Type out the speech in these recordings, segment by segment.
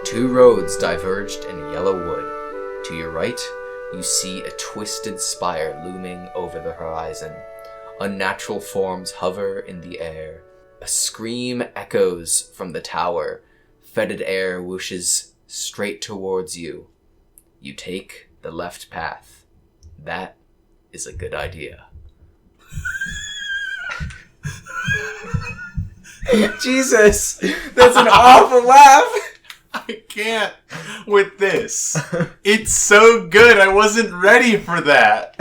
Two roads diverged in a yellow wood. To your right, you see a twisted spire looming over the horizon. Unnatural forms hover in the air. A scream echoes from the tower. Fetid air whooshes straight towards you. You take the left path. That is a good idea. Jesus, that's an awful laugh. I can't with this. It's so good. I wasn't ready for that.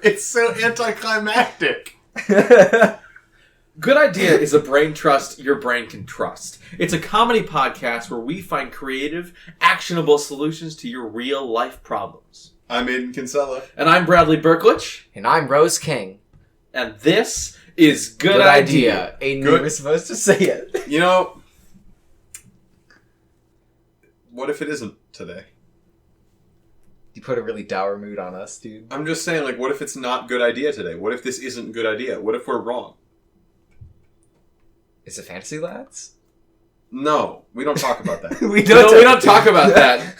It's so anticlimactic. Good Idea is a brain trust your brain can trust. It's a comedy podcast where we find creative, actionable solutions to your real life problems. I'm Aiden Kinsella. And I'm Bradley Berklich. And I'm Rose King. And this is Good Idea. Aiden, Good. you were supposed to say it. You know, what if it isn't today? You put a really dour mood on us, dude. I'm just saying, like, what if it's not Good Idea today? What if this isn't Good Idea? What if we're wrong? Is it Fantasy Lads? No, we don't talk about that. We don't talk about that.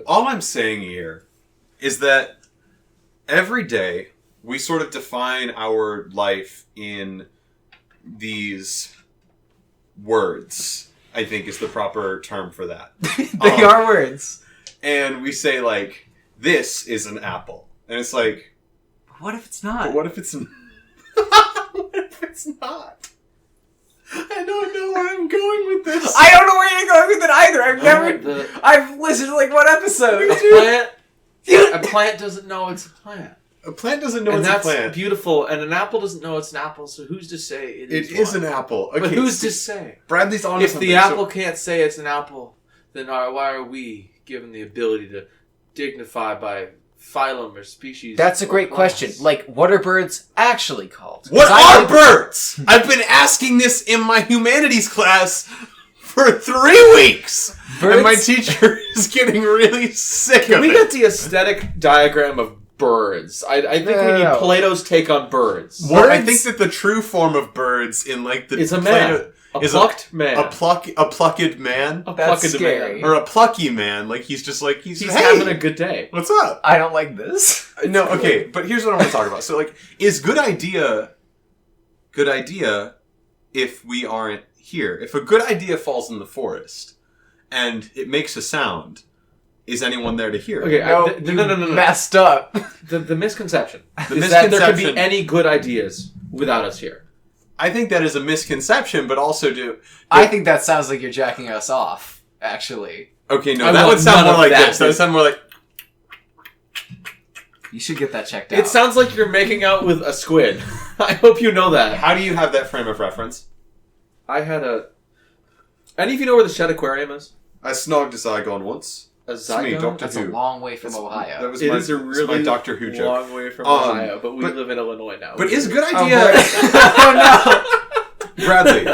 All I'm saying here is that every day we sort of define our life in these words, I think is the proper term for that. They are words. And we say, like, this is an apple. And it's like, What if it's not? but what if it's what if it's not? I don't know where I'm going with this. I don't know where you're going with it either. I've listened to like one episode. A plant doesn't know it's a plant. A plant doesn't know And it's a that's plant. beautiful. And an apple doesn't know it's an apple, so who's to say It is an apple. Okay, But who's to say? Bradley's on If something. the apple can't say it's an apple, then why are we given the ability to dignify by phylum or species? That's a or great class? question. Like, what are birds actually called? What 'Cause I are birds? I've been asking this in my humanities class for 3 weeks. Birds? And my teacher is getting really sick Can of we it. get the aesthetic diagram of birds? I think we need No. Plato's take on birds. Well, I Birds? think that the true form of birds in like the It's a man. Plato- A is plucked man. a plucked man, A That's plucked scary. man. or a plucky man. Like he's just like he's He's hey, having a good day. what's up? I don't like this. No, okay, but here's what I want to talk about. So, like, is good idea if we aren't here? If a good idea falls in the forest and it makes a sound, is anyone there to hear it? Okay, No, no. Messed up. The misconception The is that there can misconception- be any good ideas without us here. I think that is a misconception, but also I think that sounds like you're jacking us off, actually. Okay, no, I that want would sound none more of like that. this. That would sound more like... You should get that checked out. It sounds like you're making out with a squid. I hope you know that. How do you have that frame of reference? I had a... Any of you know where the Shed Aquarium is? I snogged a Zygon once. A It's me, Zygon? Doctor That's Who. a long way from That Ohio. was It my, is a it's really my Doctor Who joke. long way from Ohio, but we live in Illinois now. But is good Oh, idea... boy. Oh, Bradley,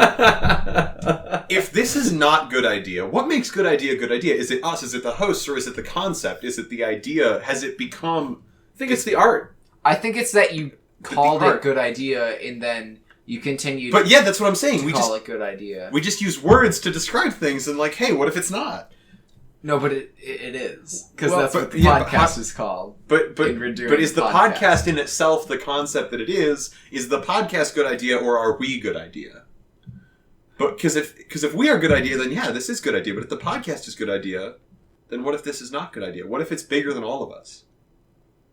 if this is not good idea, what makes good idea good idea? Is it us? Is it the hosts? Or is it the concept? Is it the idea? Has it become... I think it's the art. I think it's that you called art. it good idea and then you continued But yeah, that's what I'm saying. to We call just it good idea. we just use words to describe things and like, hey, what if it's not? No, but it is. Because Well, that's but- what the yeah, but podcast how- is called. But And we're doing is the the podcast. podcast in itself the concept that it is the podcast good idea or are we good idea? But because if we are good idea, then yeah, this is good idea. But if the podcast is good idea, then what if this is not good idea? What if it's bigger than all of us?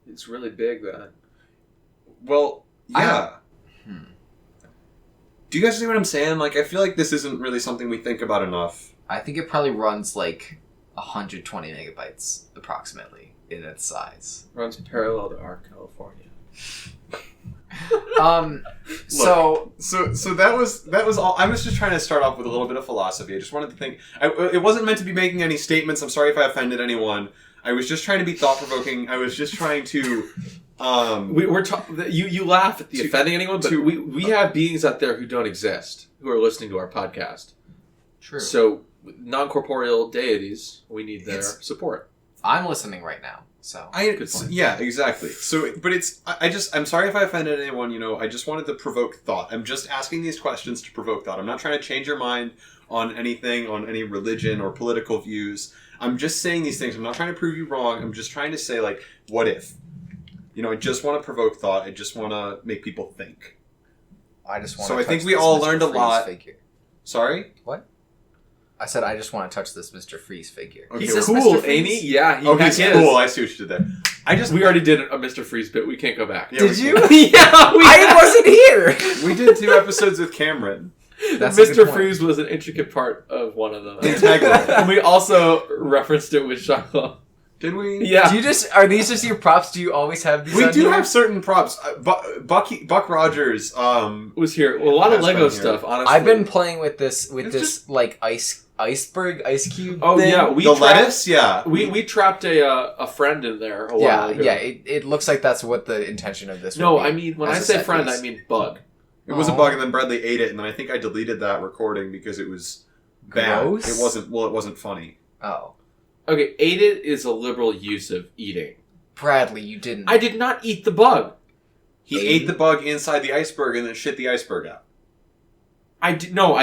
It's really big, then. Well, yeah. Do you guys see what I'm saying? Like, I feel like this isn't really something we think about enough. I think it probably runs like 120 megabytes approximately in its size. Runs parallel to our California. So So that was all. I was just trying to start off with a little bit of philosophy. I just wanted to think. It wasn't meant to be making any statements. I'm sorry if I offended anyone. I was just trying to be thought provoking. I was just trying to. You laugh at the To- offending anyone, but to- we have beings out there who don't exist who are listening to our podcast. true. So non-corporeal deities, we need their It's- support. I'm listening right now. So Good point. Yeah, exactly. So, but I'm sorry if I offended anyone. I just wanted to provoke thought. I'm just asking these questions to provoke thought. I'm not trying to change your mind on anything, on any religion or political views. I'm just saying these things. I'm not trying to prove you wrong. I'm just trying to say, like, what if? I just want to provoke thought. I just want to make people think. I just want. So to I think touch we this all Mr. learned a Freeze lot. Figure. Sorry? I said I just want to touch this Mr. Freeze figure. Okay, He's well, cool, Mr. Freeze? ain't he? Yeah, Oh, he's heck cool. is. I see what you did there. We already did a Mr. Freeze bit. We can't go back. Yeah, Did we- you? yeah, I wasn't here. We did 2 episodes with Cameron. That's a good Mr. point. Freeze was an intricate part of one of them. Integral. And we also referenced it with Charlotte. Did we? Yeah. Are these just your props? Do you always have these? We on do here? have certain props. Buck Rogers. Was here. Well, a lot of Has Lego been here. stuff, honestly. I've been playing with this It's this like iceberg ice cube. Oh, thing. yeah. The lettuce. Yeah. We trapped a friend in there a while ago. Yeah. It looks like that's what the intention of this. No, would be, I mean, when as I a say set friend, piece. I mean bug. It was a Aw. bug, and then Bradley ate it, and then I think I deleted that recording because it was bad. Gross? It wasn't funny. Oh, Okay, ate it is a liberal use of eating. Bradley, you didn't. I did not eat the bug. He ate the bug inside the iceberg and then shit the iceberg out. He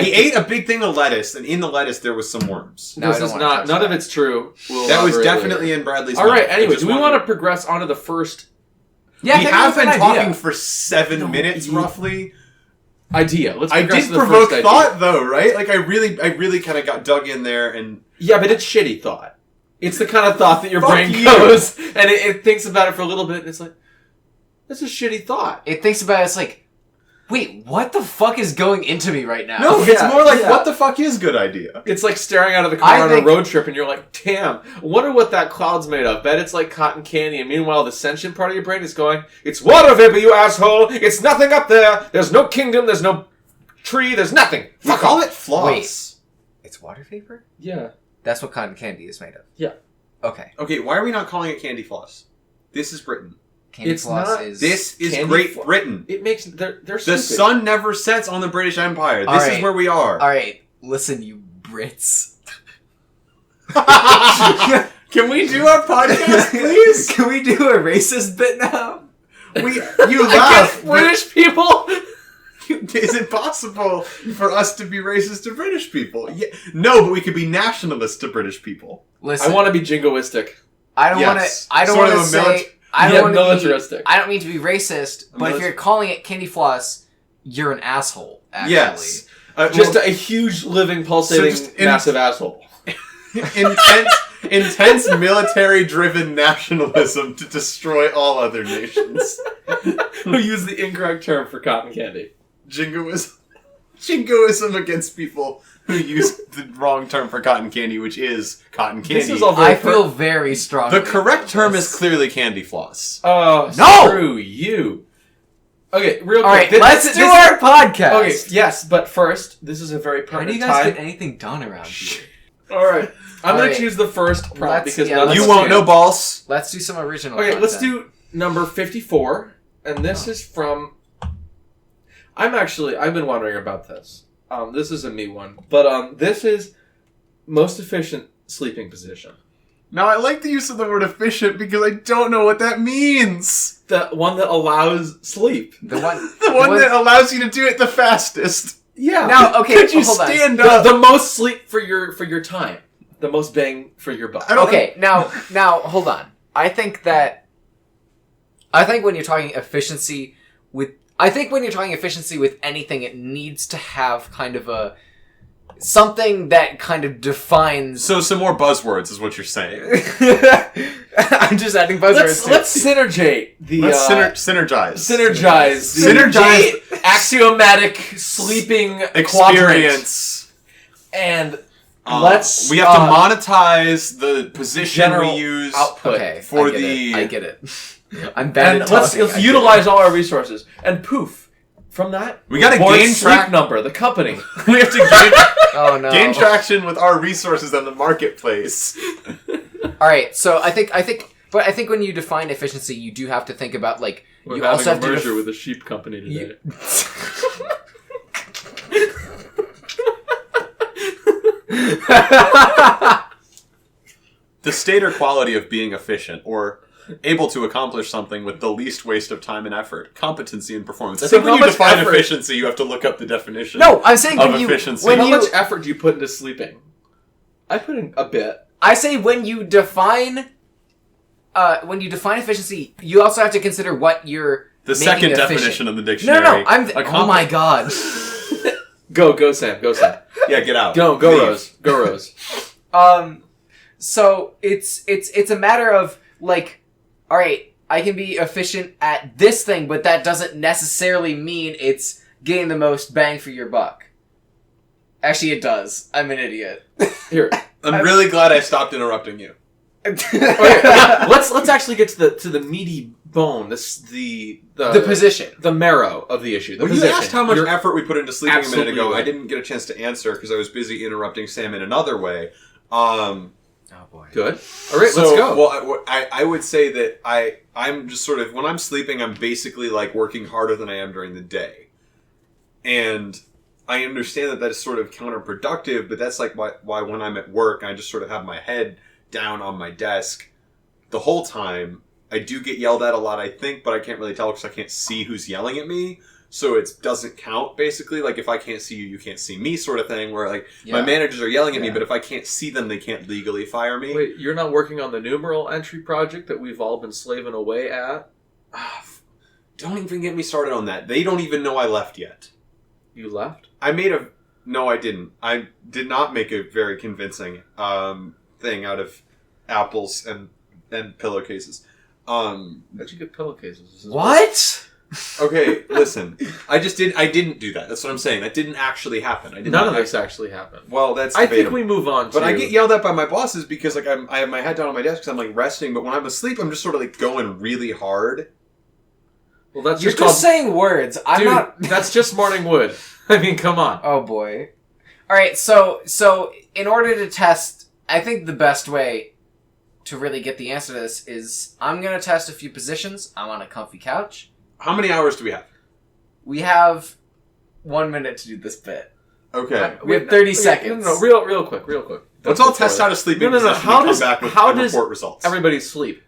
He ate a big thing of lettuce, and in the lettuce there was some worms. No, I This don't is wanna not. touch None of that. it's true. We'll That was elaborate definitely later. in Bradley's All mouth. right. I Anyway, just do we wanted- want to progress onto the first Yeah, we I think have that's been a good idea. talking for 7 minutes, you- roughly. idea? Let's I progress did to the provoke first idea. thought, though, right? Like, I really kind of got dug in there, and Yeah, but it's shitty thought. It's the kind of thought that your Fuck brain you. goes and it thinks about it for a little bit, and it's like, that's a shitty thought. It thinks about it, it's like, wait, what the fuck is going into me right now? no, Yeah, it's more like, yeah. what the fuck is good idea? It's like staring out of the car I on think- a road trip, and you're like, damn, wonder what that cloud's made of. Bet it's like cotton candy, and meanwhile, the sentient part of your brain is going, it's water vapor, you asshole! It's nothing up there! There's no kingdom, there's no tree, there's nothing! We Fuck call off! it floss. It's water vapor? Yeah. That's what cotton candy is made of. Yeah. Okay. Okay, why are we not calling it candy floss? This is Britain. Candy It's floss not- is... This is Candy Great flo- Britain. It makes, they're The stupid. sun never sets on the British Empire. This All is right. where we are. Alright, listen, you Brits. Can we do our podcast, please? Can we do a racist bit now? You I laugh. guess British people! but is it possible for us to be racist to British people? Yeah. No, but we could be nationalist to British people. Listen, I want to be jingoistic. I don't want Yes. to. I don't Sort want of to a say. I don't Yeah, want to be. militaristic. I don't mean to be racist, but if Milit- you're calling it candy floss, you're an asshole. Actually, Yes. Just Well, a huge, living, pulsating, So just in- massive asshole. intense military-driven nationalism to destroy all other nations. Who used the incorrect term for cotton candy. Jingoism against people who use the wrong term for cotton candy, which is cotton candy. This is all very I feel very strongly. The correct term about is this. clearly candy floss. Oh, No! screw you. Okay, real All right, quick. let's do our podcast. Okay, yes, but first, this is a very How do pertinent you guys time. get anything done around here? All right, I'm All going right. to choose the first prompt Let's- because yeah, none of let's You us won't can. know balls. Let's do some original. Okay, let's content. do number 54, and this is from. I've been wondering about this. This is a me one, but this is most efficient sleeping position. Now, I like the use of the word efficient because I don't know what that means. The one that allows sleep. the one. The one that allows you to do it the fastest. Yeah. Now, okay, Could you hold on. stand up? The most sleep for your time. The most bang for your buck. I don't Okay, now, hold on. I think when you're talking efficiency with anything, it needs to have kind of something that kind of defines. So some more buzzwords is what you're saying. I'm just adding buzzwords. Let's synergate the Let's synergize. synergize the Synergize axiomatic sleeping quadrant. experience. And let's we have to monetize the position general we use output. Okay, for I get the- it. I get it. I'm bad And at let's talking. I get utilize all our resources. And poof, from that We gotta born gain Sleep track- Number, the company. we have to it. Oh no. gain traction with our resources on the marketplace. All right, so I think when you define efficiency, you do have to think about like We're you having also have a to merger with a sheep company today. The state or quality of being efficient, or able to accomplish something with the least waste of time and effort. Competency and performance. I So think when how you much define effort- efficiency, you have to look up the definition. No, I'm saying Of when you efficiency. when How you much effort do you put into sleeping? I put in a bit. I say when you define efficiency, you also have to consider what you're The making second efficient. definition of the No, dictionary. no, I'm. A Oh my god. Go, Sam. Go, Sam. Yeah, get out. Go, Leave. Rose. Go, Rose. So it's a matter of like, all right, I can be efficient at this thing, but that doesn't necessarily mean it's getting the most bang for your buck. Actually, it does. I'm an idiot. Here. I'm really glad I stopped interrupting you. Okay, let's actually get to the meaty bone. The position. the marrow of the issue. The Well, you position. asked how much You're- effort we put into sleeping a minute absolutely ago. right. I didn't get a chance to answer because I was busy interrupting Sam in another way. Oh boy. Good. All right, So, let's go. Well, I would say that I'm just sort of, when I'm sleeping, I'm basically like working harder than I am during the day. And I understand that is sort of counterproductive, but that's like why when I'm at work, I just sort of have my head down on my desk the whole time. I do get yelled at a lot, I think, but I can't really tell because I can't see who's yelling at me. So it doesn't count, basically. Like, if I can't see you, you can't see me sort of thing, where, like, my managers are yelling at me, but if I can't see them, they can't legally fire me. Wait, you're not working on the numeral entry project that we've all been slaving away at? Don't even get me started on that. They don't even know I left yet. You left? No, I didn't. I did not make a very convincing thing out of apples and pillowcases. How'd you get pillowcases? This is What? Okay, listen. I didn't do that. That's what I'm saying. That didn't actually happen. I did None not of this actually happened. Well, that's I think debatable. we move on to... But I get yelled at by my bosses because like I have my head down on my desk because I'm like resting. But when I'm asleep, I'm just sort of like going really hard. Well, that's You're just just called... saying words. I'm Dude, not. that's just morning wood. I mean, come on. Oh boy. All right. So in order to test, I think the best way to really get the answer to this is I'm gonna test a few positions. I'm on a comfy couch. How many hours do we have? We have 1 minute to do this bit. Okay. We have 30 seconds. No, real quick. Let's all test out a sleeping No. position How and does come back with how and does report results. everybody sleep?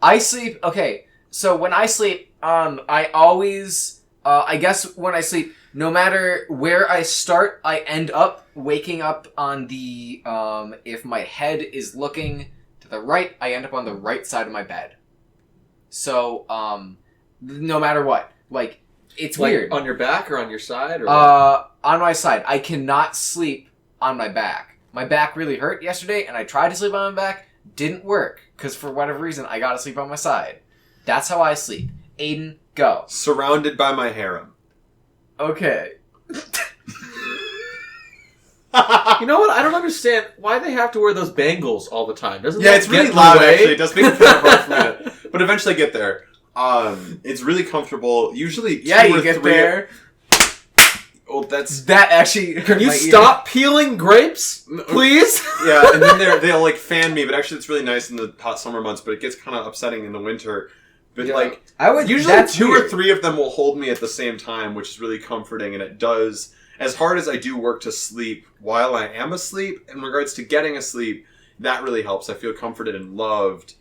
I sleep. Okay. So when I sleep, I always, I guess when I sleep, no matter where I start, I end up waking up on the, if my head is looking to the right, I end up on the right side of my bed. So, no matter what. Like, it's Like, weird. on your back or on your side? Or On my side. I cannot sleep on my back. My back really hurt yesterday, and I tried to sleep on my back. Didn't work, because for whatever reason, I gotta sleep on my side. That's how I sleep. Aiden, go. Surrounded by my harem. Okay. You know what? I don't understand why they have to wear those bangles all the time. Doesn't Yeah, that it's really get in the loud, way? actually. It does make it kind of hard for me to... But eventually I get there. It's really comfortable. Usually Yeah, two you or get three... there. Oh, that's... That actually... Can you stop peeling grapes, please? Yeah, and then they'll, like, fan me, but actually it's really nice in the hot summer months, but it gets kind of upsetting in the winter. But, Yeah. like, I would... usually that's two weird. or three of them will hold me at the same time, which is really comforting, and it does... As hard as I do work to sleep while I am asleep, in regards to getting asleep, that really helps. I feel comforted and loved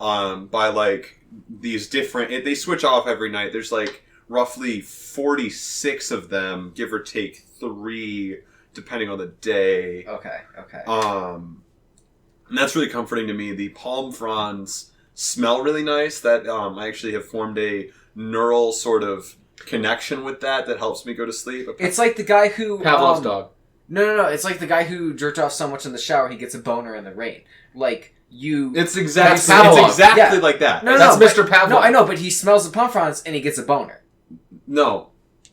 by, like, these different... They switch off every night. There's, like, roughly 46 of them, give or take 3, depending on the day. Okay. And that's really comforting to me. The palm fronds smell really nice. That I actually have formed a neural sort of connection with that helps me go to sleep. It's like the guy who... Pavlov's dog. No. It's like the guy who jerked off so much in the shower he gets a boner in the rain. Like, you... It's exactly Pavlov. exactly Yeah. like that. No, That's but- Mr. Pavlov. No, I know, but he smells the palm fronds and he gets a boner. No.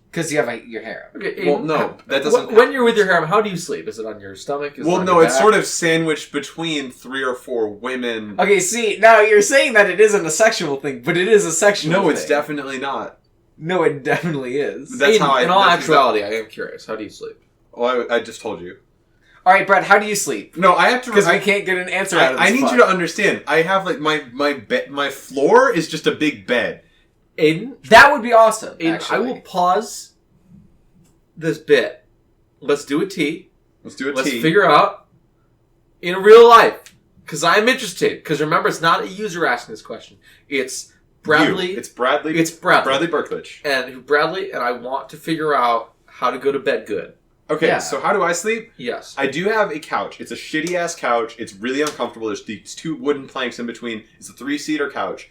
Because you have your hair. Okay, Well, no, that doesn't. When you're with your harem, how do you sleep? Is it on your stomach? Is it Well, on no, your it's back? sort of sandwiched between 3 or 4 women. Okay, see, now you're saying that it isn't a sexual thing, but it is a sexual thing. No, it's definitely not. No, it definitely is. That's how I. In all that's actuality, I am curious. How do you sleep? Well, I just told you. Alright, Brett, how do you sleep? No, I have to. Because we can't get an answer out of this I need fuck. you to understand. I have like my floor is just a big bed. Aiden, That would be awesome, Aiden, actually. I will pause this bit. Let's do a T. Let's do a Let's T. figure out in real life Because I'm interested. Because remember, it's not a user asking this question. It's Bradley. It's Bradley. It's Bradley. Bradley Berklich. And I want to figure out how to go to bed good. Okay, Yeah. so how do I sleep? Yes. I do have a couch. It's a shitty ass couch. It's really uncomfortable. There's these two wooden planks in between. It's a 3-seater couch.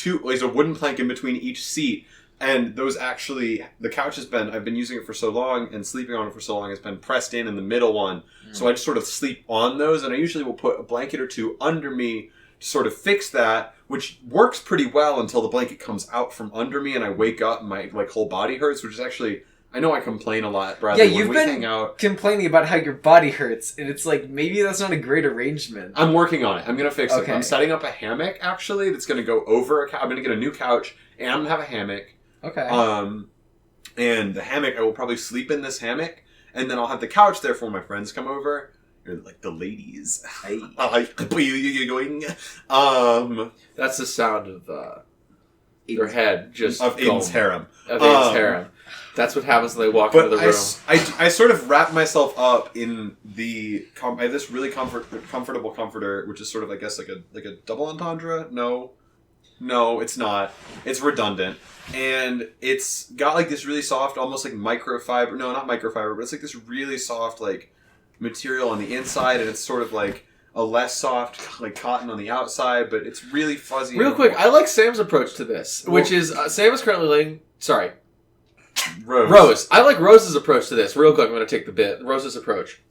There's a wooden plank in between each seat. And those actually, the couch I've been using it for so long and sleeping on it for so long, it's been pressed in the middle one. So I just sort of sleep on those, and I usually will put a blanket or two under me to sort of fix that, which works pretty well until the blanket comes out from under me and I wake up and my whole body hurts, which is actually, I know I complain a lot, Bradley, Yeah, you've when we been hang out. complaining about how your body hurts, and it's like, maybe that's not a great arrangement. I'm working on it. I'm going to fix it. Okay. I'm setting up a hammock, actually, that's going to go over I'm going to get a new couch, and I'm going to have a hammock. Okay. And the hammock, I will probably sleep in this hammock, and then I'll have the couch there for when my friends come over. Or like the ladies. Going. That's the sound of their head just Of Aiden's harem. Of Aiden's harem. That's what happens when they walk into the room. I sort of wrap myself up in the. I have this really comfortable comforter, which is sort of, I guess, like a double entendre. No, it's not. It's redundant, and it's got like this really soft, almost like microfiber. No, not microfiber, but it's like this really soft like material on the inside, and it's sort of like a less soft like cotton on the outside, but it's really fuzzy. Real quick, I like Sam's approach to this, which is Sam is currently laying. Sorry. Rose. I like Rose's approach to this. Real quick, I'm going to take the bit. Rose's approach.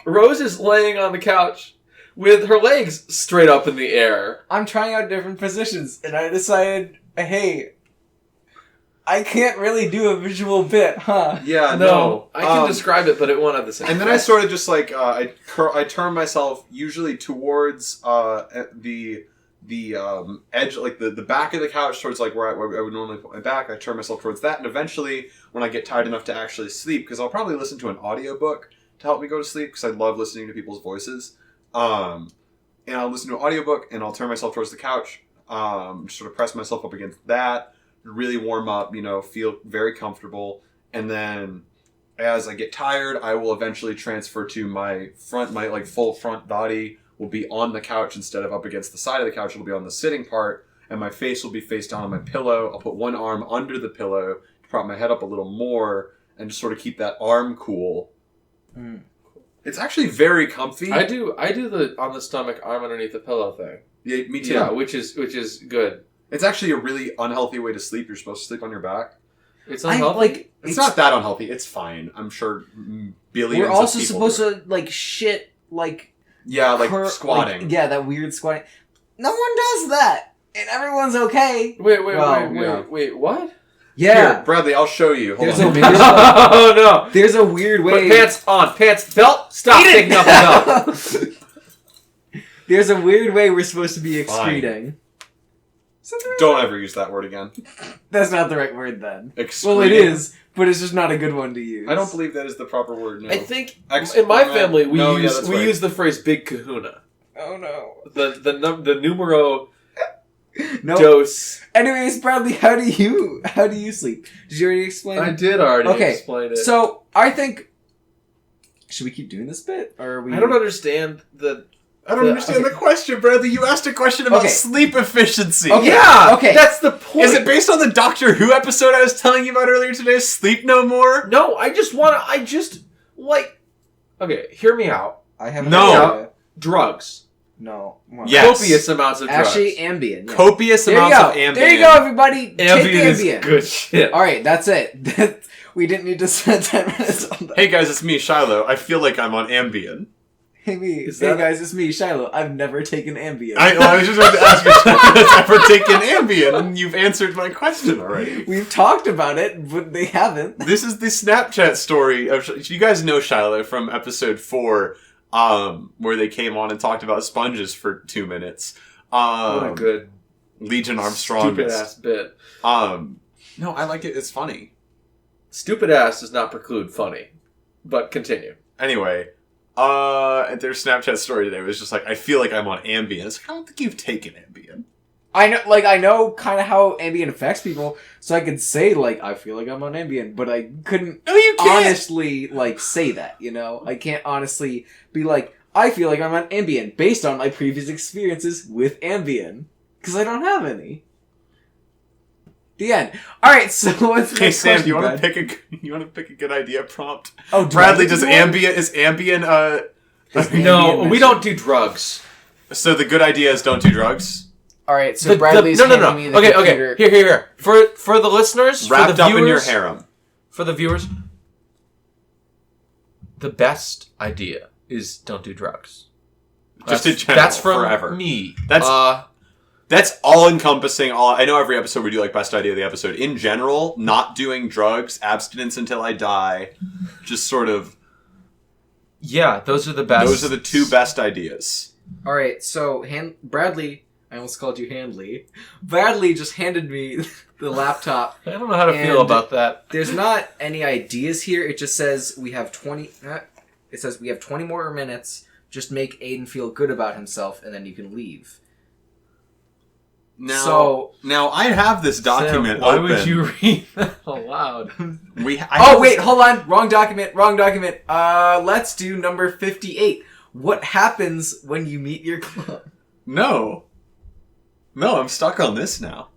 Rose is laying on the couch with her legs straight up in the air. I'm trying out different positions, and I decided, hey, I can't really do a visual bit, huh? Yeah, No, I can describe it, but it won't have the same. And then I sort of just like I turn myself usually towards the edge, like the back of the couch, towards like where I would normally put my back. I turn myself towards that, and eventually, when I get tired enough to actually sleep, because I'll probably listen to an audiobook to help me go to sleep, because I love listening to people's voices. And I'll listen to an audiobook, and I'll turn myself towards the couch, just sort of press myself up against that, really warm up, feel very comfortable, and then as I get tired, I will eventually transfer to my full front body will be on the couch instead of up against the side of the couch. It'll be on the sitting part, and my face will be face down on my pillow. I'll put one arm under the pillow to prop my head up a little more and just sort of keep that arm cool. Mm. It's actually very comfy. I do the on the stomach, arm underneath the pillow thing. Yeah, me too. Yeah, which is good. It's actually a really unhealthy way to sleep. You're supposed to sleep on your back. It's unhealthy. It's not that unhealthy. It's fine. I'm sure billions We're also of people supposed to like shit like squatting. like, yeah, that weird squatting. No one does that, and everyone's okay. Wait, what? Yeah, Here, Bradley, I'll show you. Hold There's on. a weird- Oh no! there's a weird way. Put pants on. Belt. Stop taking off the belt. There's a weird way we're supposed to be Fine. excreting. Don't ever use that word again. That's not the right word then. Excreting. Well, it is, but it's just not a good one to use. I don't believe that is the proper word. No. I think in my family we that's right. use the phrase "big kahuna." Oh no. The numero No. dos. Anyways, Bradley, how do you sleep? Did you already explain? I did already Okay, explain it. So I think should we keep doing this bit, or are we? I don't understand the. I don't understand the question, Bradley. You asked a question about Okay. sleep efficiency. Okay. Yeah. Okay. That's the point. Is it based on the Doctor Who episode I was telling you about earlier today? Sleep No More? No, I just like. Okay, hear me out. I have No. Drugs. No. Yes. Copious amounts of drugs. Actually, Ambien. Yeah. Copious There you amounts go. of Ambien. There you go, everybody. Ambien Take is Ambien. good shit. All right, that's it. We didn't need to spend 10 minutes on that. Hey guys, it's me, Shiloh. I feel like I'm on Ambien. Hey Is hey that- guys, it's me, Shiloh. I've never taken Ambien. I was just about to ask you if you've ever taken Ambien, and you've answered my question already. We've talked about it, but they haven't. This is the Snapchat story of. You guys know Shiloh from episode 4, where they came on and talked about sponges for 2 minutes. What a good Legion Armstrong. stupid ass bit. No, I like it. It's funny. Stupid ass does not preclude funny, but continue. Anyway, their Snapchat story today was just like, I feel like I'm on Ambien. It's like, I don't think you've taken Ambien. I know kind of how Ambien affects people, so I could say like I feel like I'm on Ambien, but I couldn't No, you can't. honestly like say that. I can't honestly be like I feel like I'm on Ambien based on my previous experiences with Ambien. Because I don't have any. The end. Alright, so what's the Hey next Sam, question, do you want Brad? to pick a good idea prompt? Oh, do I Bradley, get to does do one? Ambien No, Ambien we don't do drugs. so the good idea is don't do drugs? Alright, so Bradley's no. handing me the Okay, computer. Here. For the listeners, Wrapped for the up viewers, in your harem. For the viewers, the best idea is don't do drugs. Just in general, That's from forever. me. That's all encompassing. I know every episode we do like best idea of the episode. In general, not doing drugs, abstinence until I die, just sort of. Yeah, those are the best. Those are the two best ideas. Alright, so Bradley, I almost called you Handley. Bradley just handed me the laptop. I don't know how to feel And- about that. There's not any ideas here. It just says we have 20. It says we have 20 more minutes. Just make Aiden feel good about himself, and then you can leave. Now I have this document Sam, why open. would you read that aloud? Hold on. Wrong document. Let's do number 58. What happens when you meet your club? No, I'm stuck on this now.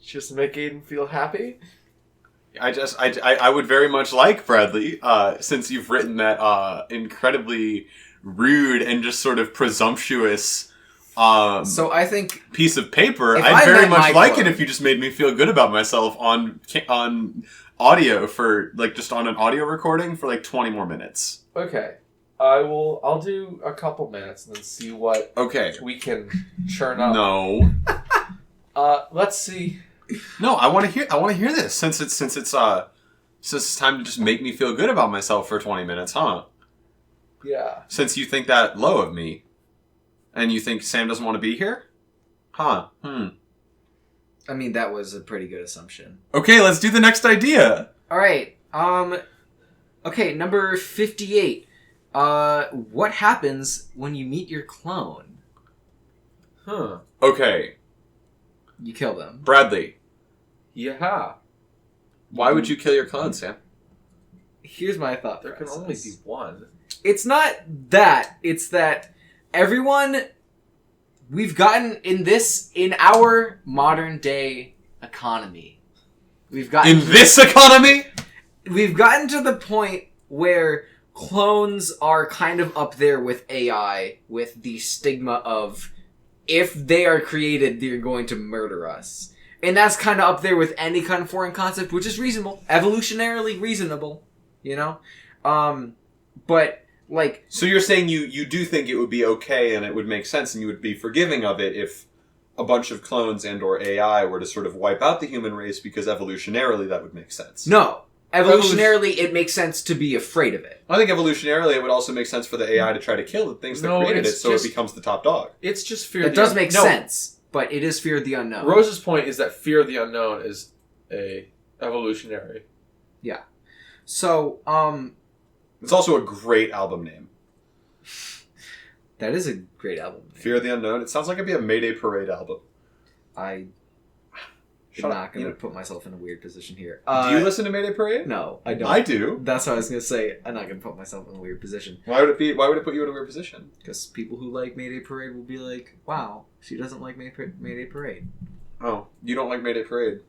Just make Aiden feel happy? I would very much like, Bradley, since you've written that incredibly rude and just sort of presumptuous So I think piece of paper, If I'd I very met much my like club- it if you just made me feel good about myself on audio for like just on an audio recording for like 20 more minutes. Okay. I'll do a couple minutes and then see what Okay. we can churn up. No. Let's see. No, I want to hear this since it's time to just make me feel good about myself for 20 minutes, huh? Yeah. Since you think that low of me and you think Sam doesn't want to be here? Huh. I mean that was a pretty good assumption. Okay, let's do the next idea. All right. Okay, number 58. What happens when you meet your clone? Huh. Okay, You kill them. Bradley, Yeah. why would you kill your clone, Sam? Here's my thought There can process. only be one. It's not that. It's that everyone we've gotten in our modern day economy. We've gotten In this economy? we've gotten to the point where clones are kind of up there with AI, with the stigma of if they are created, they're going to murder us. And that's kind of up there with any kind of foreign concept, which is reasonable. Evolutionarily reasonable, you know? But, like... So you're saying you do think it would be okay and it would make sense and you would be forgiving of it if a bunch of clones and or AI were to sort of wipe out the human race because evolutionarily that would make sense. No. Evolutionarily, it makes sense to be afraid of it. I think evolutionarily it would also make sense for the AI to try to kill the things that No, created it it's so just- it becomes the top dog. It's just fear. It does make sense, but it is fear of the unknown. Rose's point is that fear of the unknown is a evolutionary. So, It's also a great album name. that is a great album. Fear of the Unknown. It sounds like it'd be a Mayday Parade album. I'm Shut not up. going to You- put myself in a weird position here. do you listen to Mayday Parade? No, I don't. I do. That's what I was going to say. I'm not going to put myself in a weird position. Why would it put you in a weird position? Because people who like Mayday Parade will be like, wow, she doesn't like Mayday Parade. Oh, you don't like Mayday Parade.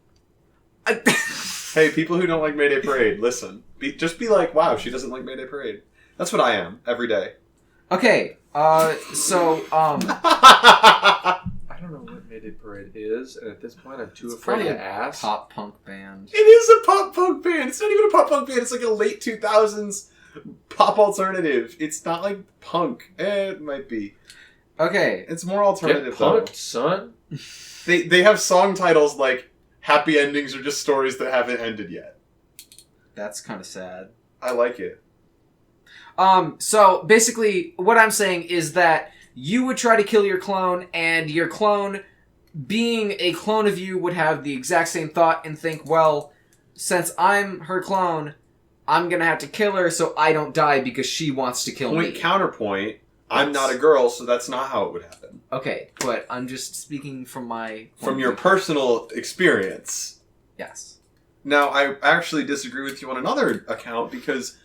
Hey, people who don't like Mayday Parade, listen. Just be like, wow, she doesn't like Mayday Parade. That's what I am, every day. Okay, so, I don't know what Mayday Parade is, and at this point I'm too It's afraid probably to ask. pop punk band. It is a pop punk band. It's not even a pop punk band. It's like a late 2000s pop alternative. It's not like punk. It might be. Okay, It's more Get alternative, though. punked, son. They have song titles like Happy Endings are just stories that haven't ended yet. that's kind of sad. I like it. So basically, what I'm saying is that you would try to kill your clone, and your clone, being a clone of you, would have the exact same thought and think, well, since I'm her clone, I'm gonna have to kill her so I don't die because she wants to kill Point me. counterpoint. I'm Yes. not a girl, so that's not how it would happen. Okay, but I'm just speaking from my... From your personal experience. Yes. Now, I actually disagree with you on another account because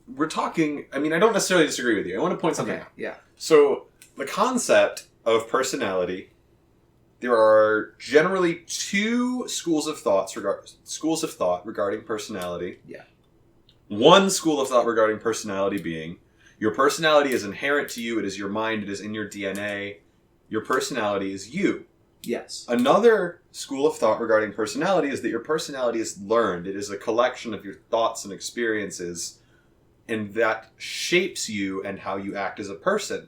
we're talking. I mean, I don't necessarily disagree with you. I want to point something Okay. out. Yeah. So the concept of personality. There are generally two schools of thought regarding personality. Yeah. One school of thought regarding personality being your personality is inherent to you. It is your mind. It is in your DNA. Your personality is you. Yes. Another school of thought regarding personality is that your personality is learned. It is a collection of your thoughts and experiences, and that shapes you and how you act as a person.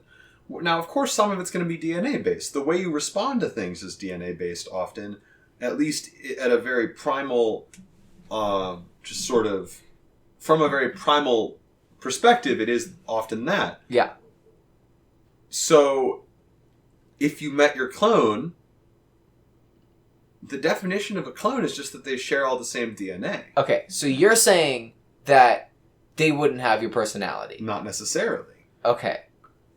Now, of course, some of it's going to be DNA-based. The way you respond to things is DNA-based often, at least at a very primal, just sort of, from a very primal perspective, it is often that. Yeah. So, if you met your clone, the definition of a clone is just that they share all the same DNA. Okay, so you're saying that they wouldn't have your personality. Not necessarily. Okay.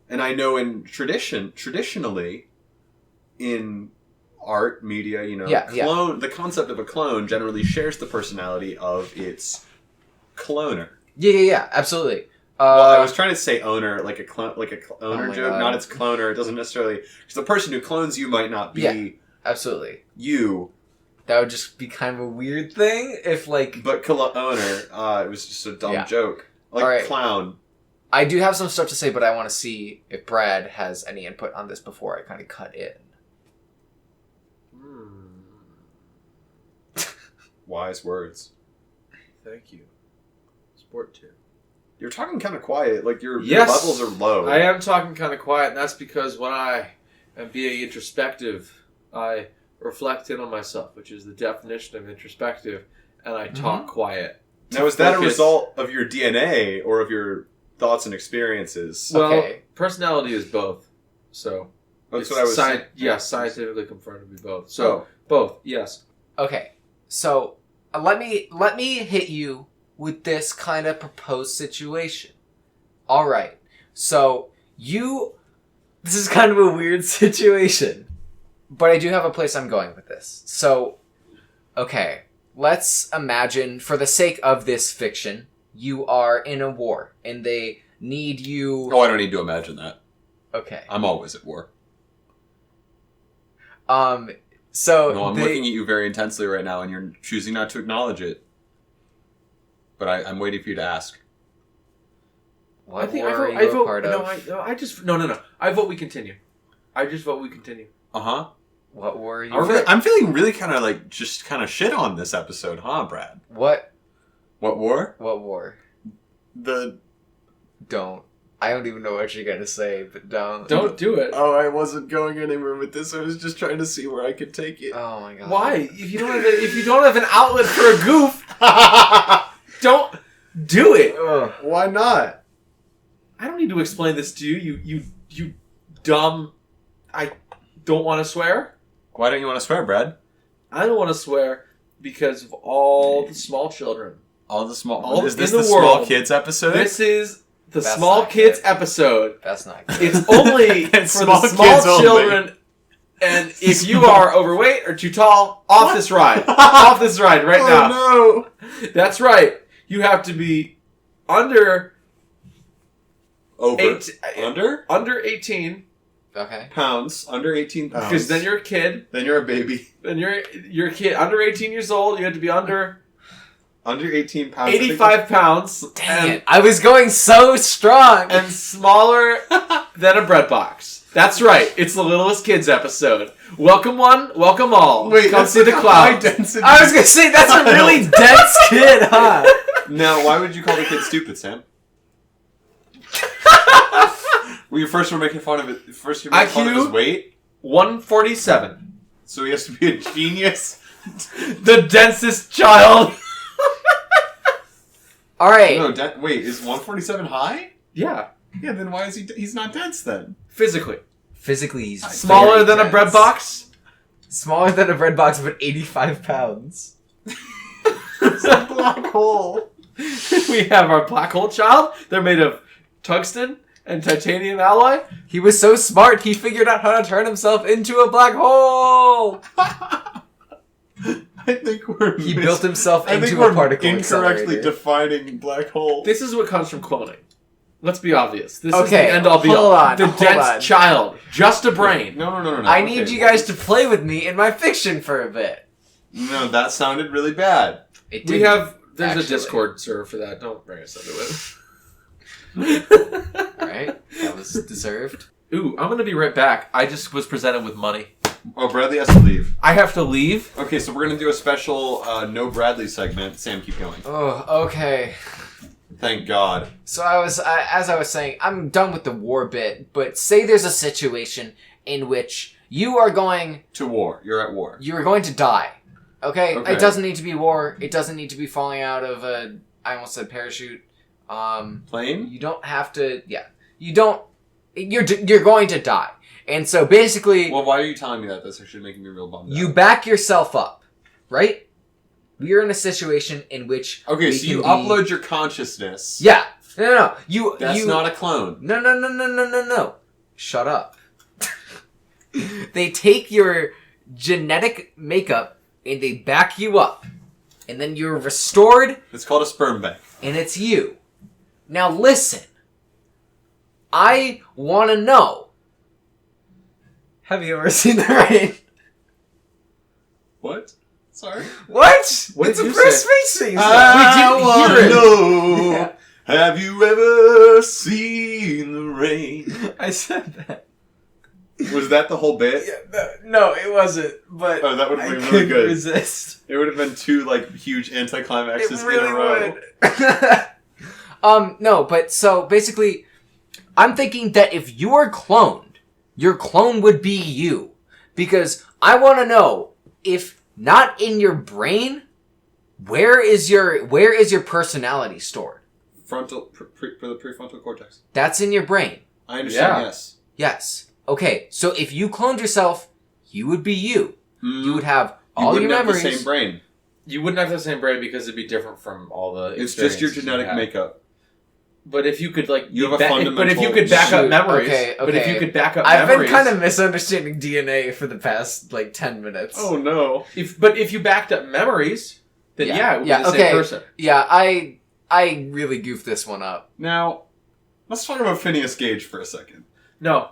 And I know in traditionally, in art, media, clone, the concept of a clone generally shares the personality of its cloner. Yeah, absolutely. Well, I was trying to say owner, like a owner my joke, God. not its cloner. It doesn't necessarily, because the person who clones you might not be Yeah. Absolutely. you. That would just be kind of a weird thing if, like... But owner, it was just a dumb Yeah. joke. Like All right. clown. I do have some stuff to say, but I want to see if Brad has any input on this before I kind of cut in. Wise words. Thank you. Sport 2. You're talking kind of quiet. Like your Yes. levels are low. I am talking kind of quiet, and that's because when I am being introspective, I reflect in on myself, which is the definition of introspective, and I talk quiet. Now, is that a Focus. result of your DNA or of your thoughts and experiences? Well, Okay. personality is both. So That's it's what I was saying. Yeah, scientifically confirmed to be both. So So, both, yes. Okay, so let me hit you with this kind of proposed situation. All right, so this is kind of a weird situation, but I do have a place I'm going with this. So, okay, let's imagine, for the sake of this fiction, you are in a war and they need you. I don't need to imagine that. Okay. I'm always at war. So No, I'm they- looking at you very intensely right now, and you're choosing not to acknowledge it. But I'm waiting for you to ask. What I war are you I a vote. part of? No. I vote we continue. I just vote we continue. Uh-huh. What war are you? I'm feeling really kind of like just kind of shit on this episode, huh, Brad? What What war? war? The Don't. I don't even know what you're gonna say, but don't. Don't do it. Oh, I wasn't going anywhere with this. I was just trying to see where I could take it. Oh my god. Why? If you don't have an outlet for a goof, don't do it. Ugh. Why not? I don't need to explain this to you. You dumb. I don't want to swear. Why don't you want to swear, Brad? I don't want to swear because of all the small children. All the small. All is this in the the small world. kids episode? This is the That's small not kids good. episode. That's not good. It's only for It's the small small kids only. children. And if you are overweight or too tall, off this ride. Off this ride right now. Oh That's right. You have to be under no! Over under 18 Okay. pounds, under 18 pounds. because then you're a kid. then you're a baby. Then you're a kid under 18 years old. You have to be under Under 18 pounds. 85 pounds. Dang it! I was going so strong. And smaller than a bread box. That's right. It's the Littlest Kids episode. Welcome one, welcome all. Wait, come that's see the like a high cloud. density. I was gonna say that's a really dense kid, huh? Now, why would you call the kid stupid, Sam? Well, you first were making fun of it. First, you're making fun of IQ? his weight, 147. so he has to be a genius. The densest child. All right. No, wait, is 147 high? Yeah, Yeah, then why is he? He's not dense then. physically. Physically, he's Smaller very than a dense. bread box. Smaller than a bread box, but 85 pounds. It's a black hole. We have our black hole child. They're made of tungsten and titanium alloy. He was so smart, he figured out how to turn himself into a black hole. I think we're He built himself I think into we're a particle incorrectly accelerator. defining black hole. This is what comes from cloning. Let's be obvious. This is Okay, the end all be hold all. on, The hold dense on. child, just a brain. No. I need Okay. you guys to play with me in my fiction for a bit. No, that sounded really bad. It We didn't, have there's actually. a Discord server for that. Don't bring us into it. Right? That was deserved. Ooh, I'm gonna be right back. I just was presented with money. Oh, Bradley has to leave. I have to leave. Okay, so we're gonna do a special No Bradley segment. Sam, keep going. Oh, okay. Thank God. So as I was saying, I'm done with the war bit, but say there's a situation in which you are going To war. You're at war. to die. Okay? Okay. It doesn't need to be war. It doesn't need to be falling out of I almost said parachute. Plane? You don't have to. Yeah, you don't. You're going to die, and so basically, Well, why are you telling me that? That's actually making me real bummed you out. back yourself up, right? We are in a situation in which Okay, we so you can be- upload your consciousness. Yeah, no. That's not a clone. No. Shut up. They take your genetic makeup and they back you up, and then you're restored, It's called a sperm bank. and it's you. Now listen. I want to know. Have you ever seen the rain? What? Sorry? What? What it's did a you Bruce say? Springsteen song. I We didn't hear it. know. Yeah. Have you ever seen the rain? I said that. Was that the whole bit? No, it wasn't. But Oh, that would have I been really couldn't good. resist. It would have been two huge anticlimaxes It really in a row. would. No, but so basically, I'm thinking that if you are cloned, your clone would be you, because I want to know if not in your brain, where is your personality stored? For the prefrontal cortex. That's in your brain. I understand. Yeah. Yes. Yes. Okay. So if you cloned yourself, you would be you. You would have You all your wouldn't have memories. the same brain. You wouldn't have the same brain because it'd be different from all the. It's just your experiences you genetic have. makeup. But if you could You have a But if fundamental- you could back up Shoot, memories. okay, But if okay. you could back up I've memories. been kind of misunderstanding DNA for the past 10 minutes. Oh no. But if you backed up memories, then yeah, it would be the same person. Yeah, I really goofed this one up. Now, let's talk about Phineas Gage for a second. No,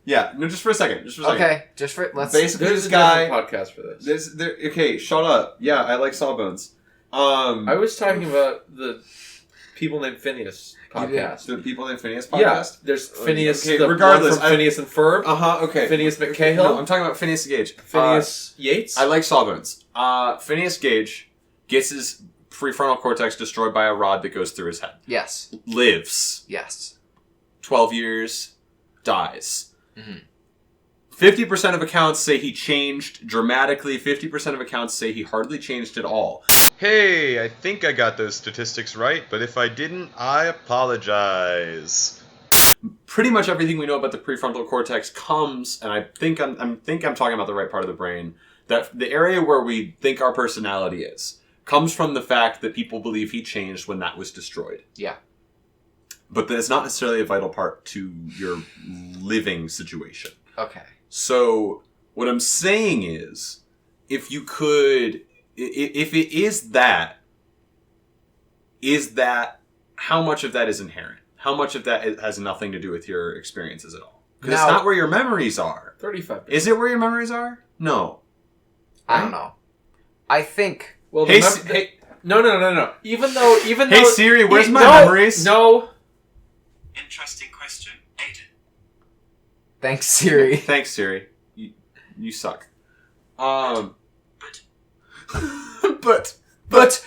Yeah, no, just for a second. Okay, just for let's. Basically, there's this a guy. different podcast for this. Okay, shut up. Yeah, I like Sawbones. I was talking about the people named Phineas podcast. the People Named Phineas Yeah, podcast. there's Phineas. Okay, the regardless, one from Phineas and Ferb. Okay. Phineas McCahill. No, I'm talking about Phineas Gage. Phineas Yates. I like Sawbones. Phineas Gage gets his prefrontal cortex destroyed by a rod that goes through his head. Yes. Lives. Yes. 12 years. Dies. Mhm. 50% of accounts say he changed dramatically. 50% of accounts say he hardly changed at all. Hey, I think I got those statistics right, but if I didn't, I apologize. Pretty much everything we know about the prefrontal cortex comes, and I think I'm talking about the right part of the brain, that the area where we think our personality is comes from the fact that people believe he changed when that was destroyed. Yeah. But that it's not necessarily a vital part to your living situation. Okay. So what I'm saying is, if you could, if it is that, how much of that is inherent? How much of that has nothing to do with your experiences at all? Because it's Now- not where your memories are. 35. Is it where your memories are? No. I don't know. I think. Well, Hey, no. Even though, Hey Siri, where's my no, memories? No. Interesting question, Aiden. Thanks, Siri. Thanks, Siri. You suck. But but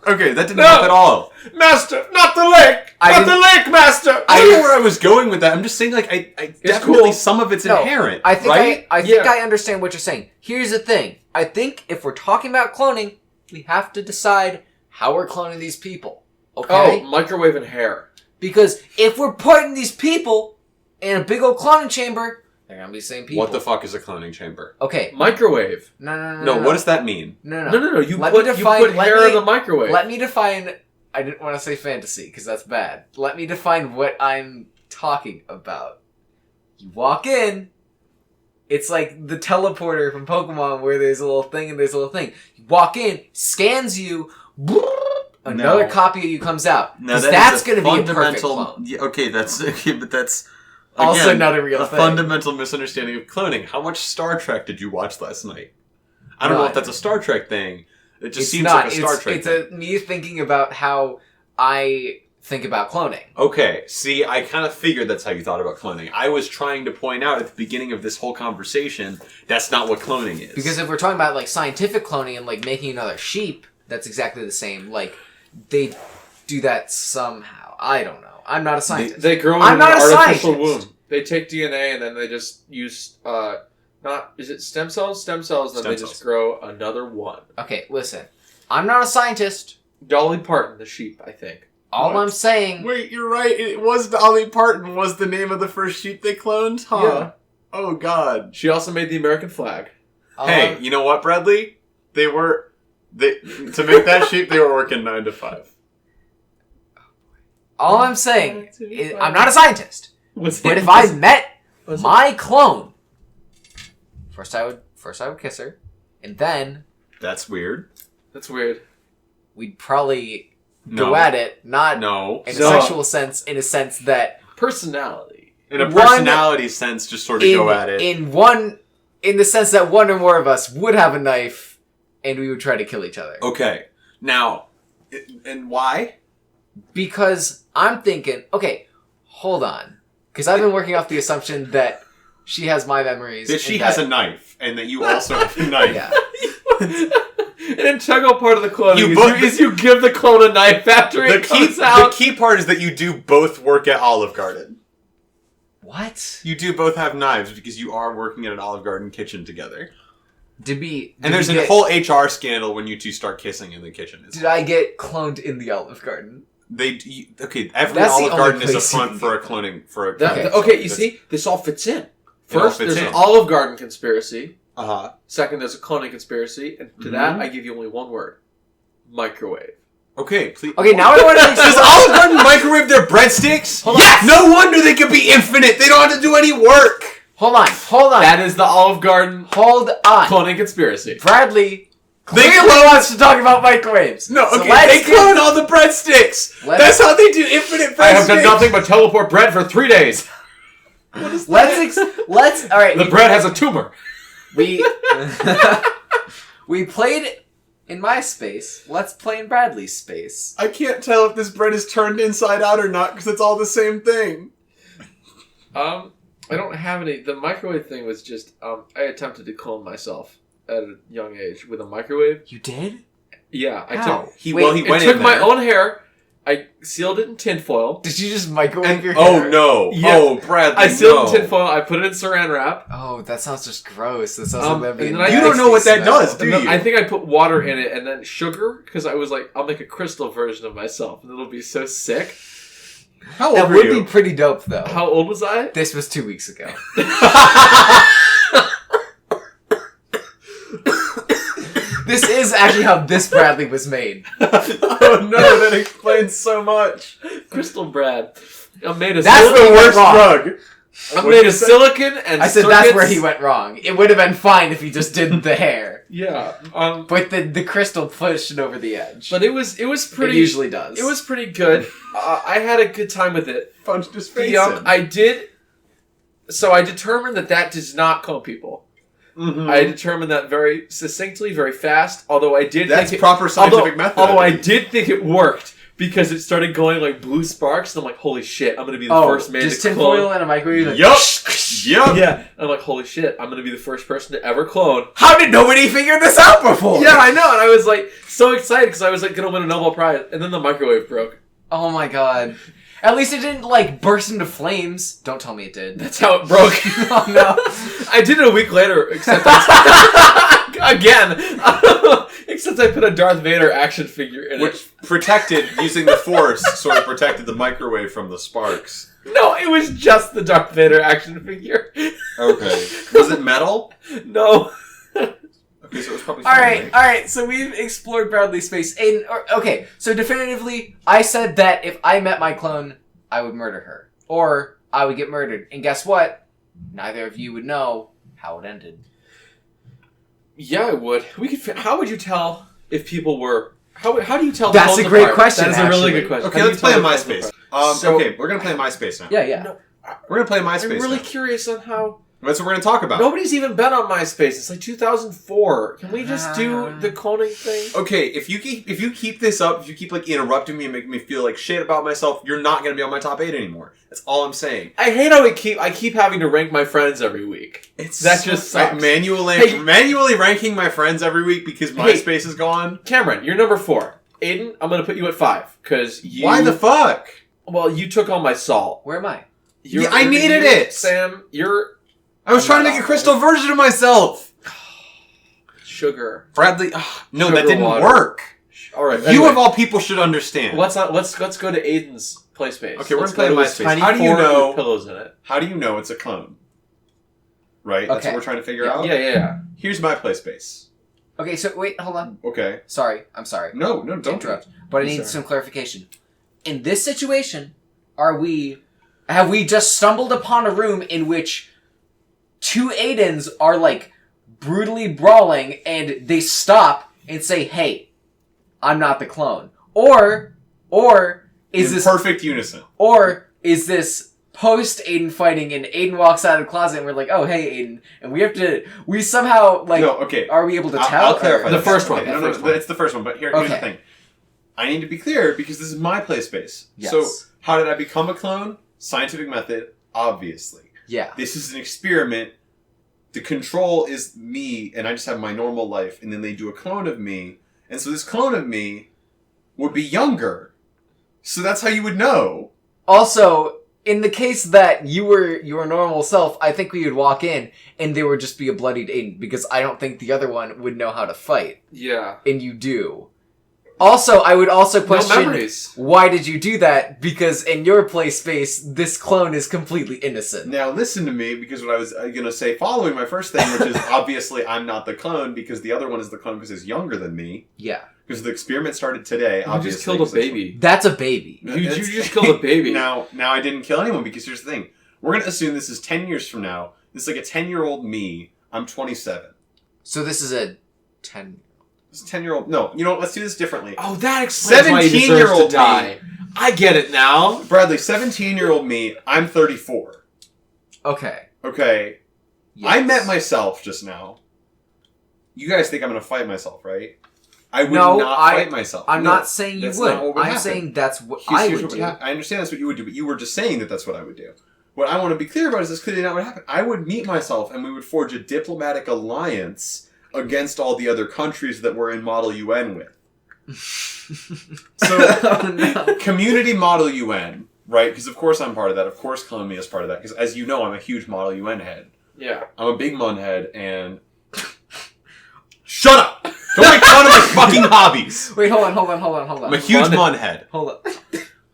okay, that didn't No. help at all. Master, not the lake! I Not the lake, Master! I don't know where I was going with that. I'm just saying, I definitely cool. some of it's No, inherent, I think right? I think Yeah. I understand what you're saying. Here's the thing. I think if we're talking about cloning, we have to decide how we're cloning these people. Okay? Oh, microwave and hair. Because if we're putting these people in a big old cloning chamber, they're gonna be the same people. What the fuck is a cloning chamber? Okay. Microwave. No. No, what does that mean? No. No. You Let me put define- let hair me- in the microwave. Let me define. I didn't want to say fantasy because that's bad. Let me define what I'm talking about. You walk in, It's like the teleporter from Pokemon where there's a little thing and there's a little thing. You walk in, scans you, another copy of you comes out. Now Because that that's is going to be a perfect fundamental. clone. Yeah, okay, that's okay, but that's Also again, not a real thing. fundamental misunderstanding of cloning. How much Star Trek did you watch last night? I don't know if None. that's a Star Trek thing. It just It's seems not. like a Star Trek It's thing. me thinking about how I think about cloning. Okay, see, I kind of figured that's how you thought about cloning. I was trying to point out at the beginning of this whole conversation that's not what cloning is. Because if we're talking about like scientific cloning and like making another sheep, that's exactly the same. Like they do that somehow. I don't know. I'm not a scientist. They grow I'm in not an a artificial scientist. womb. They take DNA and then they just use is it stem cells? Stem cells, then Stem they cells. just grow another one. Okay, listen. I'm not a scientist. Dolly Parton, the sheep, I think. All What? I'm saying. Wait, you're right. It was Dolly Parton was the name of the first sheep they cloned? Huh. Yeah. Oh, God. She also made the American flag. Hey, you know what, Bradley? To make that sheep, they were working 9 to 5. all I'm saying is I'm not a scientist. Was But it- if I met was it- my clone, first I would kiss her, and then That's weird. That's weird. we'd probably No. go at it, not No. in a No. sexual sense, in a sense that Personality. In a One- personality sense, just sort of go at it. in the sense that one or more of us would have a knife, and we would try to kill each other. Okay. Now, and why? Because I'm thinking, okay, hold on, because I've been working off the assumption that she has my memories. That and she has a knife, and that you also have a knife. Yeah. An integral part of the cloning You is you give the clone a knife after The it comes the out. key part is that you do both work at Olive Garden. What? You do both have knives because you are working at an Olive Garden kitchen together. And And there's a whole HR scandal when you two start kissing in the kitchen. Did I get cloned in the Olive Garden? Every That's the Olive only Garden is a place you front can for a get cloning for a. Okay. Okay, you That's- see, this all fits in. It all First, fits there's in. an Olive Garden conspiracy. Uh-huh. Second, there's a cloning conspiracy. And to that, I give you only one word. Microwave. Okay, please. Okay, now I want to Does Olive Garden microwave their breadsticks? Yes! No wonder they could be infinite. They don't have to do any work. Hold on. That is the Olive Garden Hold on. cloning conspiracy. Bradley They clearly clone- wants to talk about microwaves. No, So okay, let's they get- clone all the breadsticks. Let's- That's how they do infinite breadsticks. I have done nothing but teleport bread for 3 days. Let's all right. The bread has a tumor. We we played in my space. Let's play in Bradley's space. I can't tell if this bread is turned inside out or not because it's all the same thing. I don't have any. The microwave thing was just, I attempted to clone myself at a young age with a microwave. You did? Yeah, I How? took. He Wait, well, he I went took in my there. own hair. I sealed it in tinfoil. Did you just microwave your Oh hair? no! Yeah. Oh, Bradley, I sealed no. it in tinfoil. I put it in saran wrap. Oh, that sounds just gross. That sounds Um, like that'd be and a then I- You don't know what that nasty smell. does, do And then you? I think I put water in it and then sugar because I was like, I'll make a crystal version of myself and it'll be so sick. How old That were would you? be pretty dope, though. How old was I? This was 2 weeks ago. This is actually how this Bradley was made. Oh no, that explains so much. Crystal Brad. I'm made of That's silicon. the worst Wrong. drug. I'm What'd made you of say? silicon and I said that's circuits. where he went wrong. It would have been fine if he just did the hair. Yeah. But the crystal pushed it over the edge. But it was pretty. it usually does. It was pretty good. I had a good time with it. Punched his face The, in. I did. So I determined that does not clone people. Mhm. I determined that very succinctly, very fast. Although I did. That's think it, proper scientific method. Although I did think it worked because it started going like blue sparks, and I'm like, holy shit! I'm gonna be the first man just to tinfoil clone. and a microwave. Like, Yup. Yup. Yeah, and I'm like, holy shit! I'm gonna be the first person to ever clone. How did nobody figure this out before? Yeah, I know, and I was like so excited because I was like gonna win a Nobel Prize, and then the microwave broke. Oh my god. At least it didn't like burst into flames. Don't tell me it did. That's how it broke. Oh no. I did it a week later, except again, except I put a Darth Vader action figure in it. Which protected, using the force, sort of protected the microwave from the sparks. No, it was just the Darth Vader action figure. Okay. Was it metal? No. Okay, so it was probably All fine, right. So we've explored Bradley's space. Okay, so definitively, I said that if I met my clone, I would murder her, or I would get murdered. And guess what? Neither of you would know how it ended. Yeah, I would. We could. How would you tell if people were? How do you tell? That's the a great apart? question, That is a really actually. good question. Okay, How do let's you play tell on the clones MySpace. apart? So- Okay, we're gonna play MySpace now. Yeah. No, We're gonna play MySpace I'm really now. curious on how. That's what we're gonna talk about. Nobody's even been on MySpace. It's like 2004. Can we just do the cloning thing? Okay, if you keep this up, if you keep like interrupting me and making me feel like shit about myself, you're not gonna be on my top 8 anymore. That's all I'm saying. I hate how I keep having to rank my friends every week. That just sucks. Manually ranking my friends every week because MySpace is gone. Cameron, you're number 4. Aiden, I'm gonna put you at 5 because you. Why the fuck? Well, you took all my salt. Where am I? I needed it! Sam. You're I was trying to make a crystal version of myself. sugar. Bradley, no, Sugar that didn't water. work. All right. You anyway. of all people should understand. Let's go to Aiden's play space. Okay, we're Let's gonna go play to his MySpace. tiny How do you fort know- with pillows in it? How do you know it's a clone? Right? That's Okay. what we're trying to figure out? Yeah. Here's my play space. Okay, so wait, hold on. Okay. Sorry, I'm sorry. No, to don't interrupt. But I need sorry. some clarification. In this situation, have we just stumbled upon a room in which 2 Aidens are like brutally brawling and they stop and say, "Hey, I'm not the clone." Or is In this perfect unison. post Aiden fighting and Aiden walks out of the closet and we're like, "Oh, hey Aiden." And we somehow like No, okay. are we able to tell? I'll clarify The this. first one, Okay, the no, first one. it's the first one. But here's the Okay. thing. I need to be clear because this is my play space. Yes. So how did I become a clone? Scientific method, obviously. Yeah. This is an experiment. The control is me, and I just have my normal life, and then they do a clone of me, and so this clone of me would be younger. So that's how you would know. Also, in the case that you were your normal self, I think we would walk in and there would just be a bloodied Aiden because I don't think the other one would know how to fight, Yeah. and you do. Also, I would also No question memories. why did you do that? Because in your play space, this clone is completely innocent. Now listen to me, because what I was going to say following my first thing, which is obviously I'm not the clone because the other one is the clone because he's younger than me. Yeah, Because the experiment started today, You obviously. just killed a 'cause that's baby. that's a baby. You just killed a baby. Now I didn't kill anyone because here's the thing. We're going to assume this is 10 years from now. This is like a 10-year-old me. I'm 27. So this is a 10. This is a 10-year-old. No, you know what? Let's do this differently. Oh, that explains why he deserves 17-year-old to die. I get it now. Bradley, 17-year-old me. I'm 34. Okay. Okay. Yes. I met myself just now. You guys think I'm going to fight myself, right? I would No, not I- fight myself. I'm No, not saying you that's not what would. would I'm happen. saying that's what Here's I what would do. happen. I understand that's what you would do, but you were just saying that that's what I would do. What I want to be clear about is that's clearly not what happened. I would meet myself and we would forge a diplomatic alliance against all the other countries that we're in Model UN with. So, Oh, no. Community Model UN, right? Because of course I'm part of that. Of course Columbia is part of that. Because as you know, I'm a huge Model UN head. Yeah. I'm a big Mun head and... Shut up! Don't make fun of my fucking hobbies! Wait, hold on. I'm a huge Mun head. Hold on.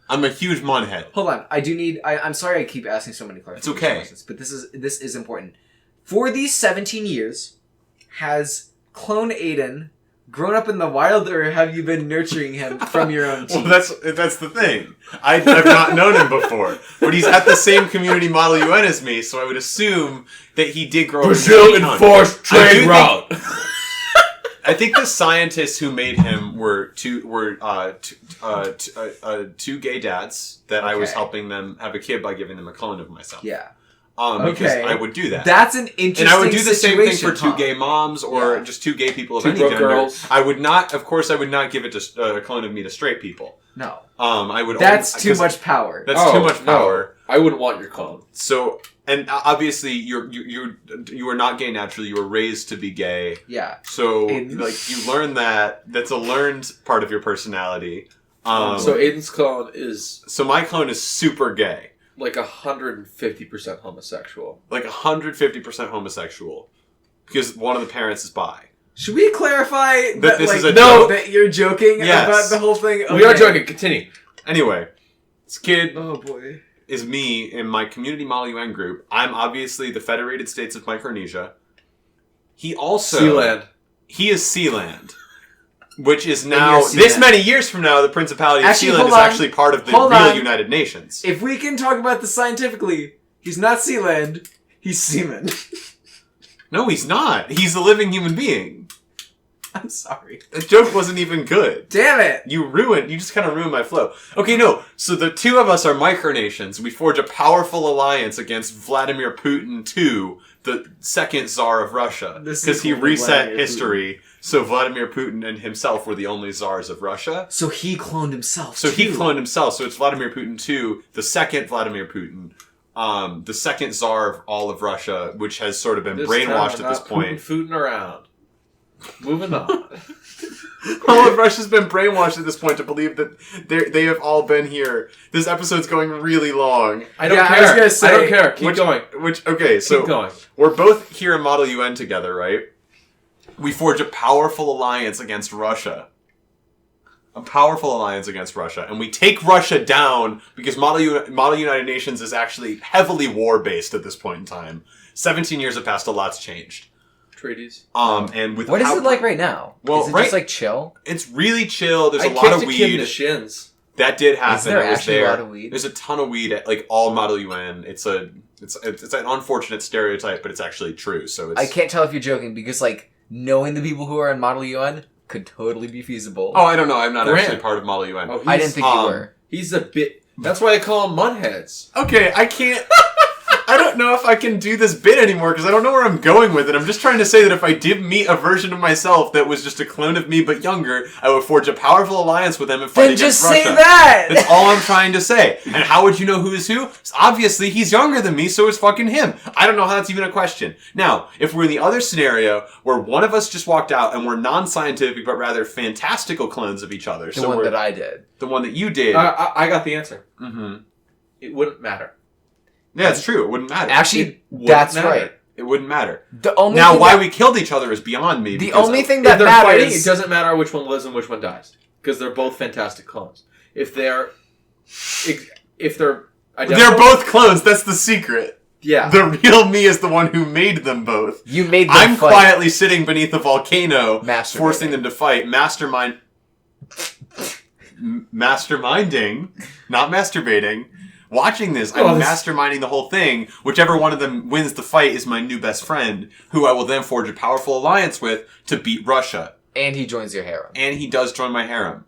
I'm a huge Mun head. Hold on. I'm sorry I keep asking so many questions. It's okay. But this is important. For these 17 years, has Clone Aiden grown up in the wild, or have you been nurturing him from your own Well, team? that's the thing. I've not known him before, but he's at the same community Model UN as me, so I would assume that he did grow up. Brazil in the enforced I do trade think- route. I think the scientists who made him were two gay dads that I was Okay. helping them have a kid by giving them a clone of myself. Yeah. Because Okay. I would do that. That's an interesting And I would do the same thing for situation, two gay moms or Yeah. just two gay people of Two any broke gender. girls. I would not, of course, I would not give it to a clone of me to straight people. No. I would. That's only, too 'cause much power. That's Oh, too much no. power. I wouldn't want your clone. So, and obviously, you are not gay naturally. You were raised to be gay. Yeah. So, In- like, you learn that. That's a learned part of your personality. So Aiden's clone is So my clone is super gay, like 150% homosexual. like 150% homosexual, because one of the parents is bi. Should we clarify that this like, is a no, joke? that you're joking Yes. about the whole thing? We are Okay. joking. Continue. Anyway, this kid Oh boy. is me in my community Model UN group. I'm obviously the Federated States of Micronesia. He also Sealand. He is Sealand, which is now you're this Sealand. many years from now, the Principality of Actually, Sealand hold is on. actually part of the Hold real on. United Nations. If we can talk about this scientifically, he's not Sealand, he's Seaman. No, he's not. He's a living human being. I'm sorry. The joke wasn't even good. Damn it! You just kind of ruined my flow. Okay, no. So the two of us are micronations. We forge a powerful alliance against Vladimir Putin II, the second Tsar of Russia. Because he reset history, so Vladimir Putin and himself were the only Tsars of Russia. So he cloned himself, So he cloned himself, so it's Vladimir Putin II, the second Vladimir Putin, the second Tsar of all of Russia, which has sort of been brainwashed at this point. Footing around. Moving on. All of Russia's been brainwashed at this point to believe that they have all been here. This episode's going really long. I don't Yeah, care. I was gonna say, I don't care. Keep going. Okay, so Keep going. we're both here in Model UN together, right? We forge a powerful alliance against Russia. A powerful alliance against Russia. And we take Russia down because Model United Nations is actually heavily war-based at this point in time. 17 years have passed, a lot's changed. Treaties. And with What is it like right now? Well, is it right- just like chill? It's really chill. There's a I lot of kicked a kid in weed. the shins. That did happen. Is there It was actually there. a lot of weed? There's a ton of weed at like all Model UN. It's an unfortunate stereotype, but it's actually true. So it's I can't tell if you're joking because like knowing the people who are in Model UN could totally be feasible. Oh, I don't know. I'm not Grant. actually part of Model UN. Oh, I didn't think you um, were. He's a bit... That's why they call him mudheads. Okay, I can't. I don't know if I can do this bit anymore because I don't know where I'm going with it. I'm just trying to say that if I did meet a version of myself that was just a clone of me but younger, I would forge a powerful alliance with them and fight Then against just Russia. say that. That's all I'm trying to say. And how would you know who is who? Obviously, he's younger than me, so it's fucking him. I don't know how that's even a question. Now, if we're in the other scenario where one of us just walked out and we're non-scientific but rather fantastical clones of each other, The one that I did. the one that you did, I got the answer. mm-hmm. It wouldn't matter. Yeah, it's true. It wouldn't matter. Actually, wouldn't that's matter. right. It wouldn't matter. The only Now, thing why that- we killed each other is beyond me. the because only thing If that they're fighting, matters it doesn't matter which one lives and which one dies. Because they're both fantastic clones. If they're identical, they're both clones. That's the secret. Yeah. The real me is the one who made them both. you made them I'm fight. quietly sitting beneath a volcano, Masturbating. forcing them to fight. Masterminding, not masturbating. Watching this, I'm masterminding the whole thing. Whichever one of them wins the fight is my new best friend, who I will then forge a powerful alliance with to beat Russia. And he joins your harem. And he does join my harem.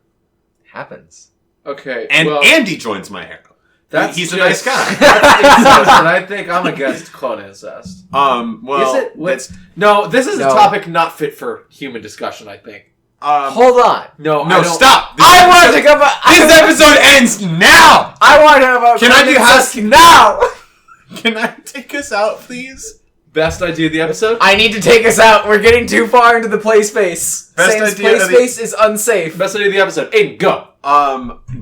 Happens. Okay. And well, Andy joins my harem. He's a nice guy. That's incest, and I think I'm against clone incest. Well, Is it? No, this is No. a topic not fit for human discussion, I think. Hold on. No, no, I don't- stop. I want to come. This episode ends now. I want to have a. Can I do house- now? Can I take us out, please? Best idea of the episode? I need to take us out. We're getting too far into the play space. Best Saying idea play of the- space is unsafe. Best idea of the episode. Aiden, go.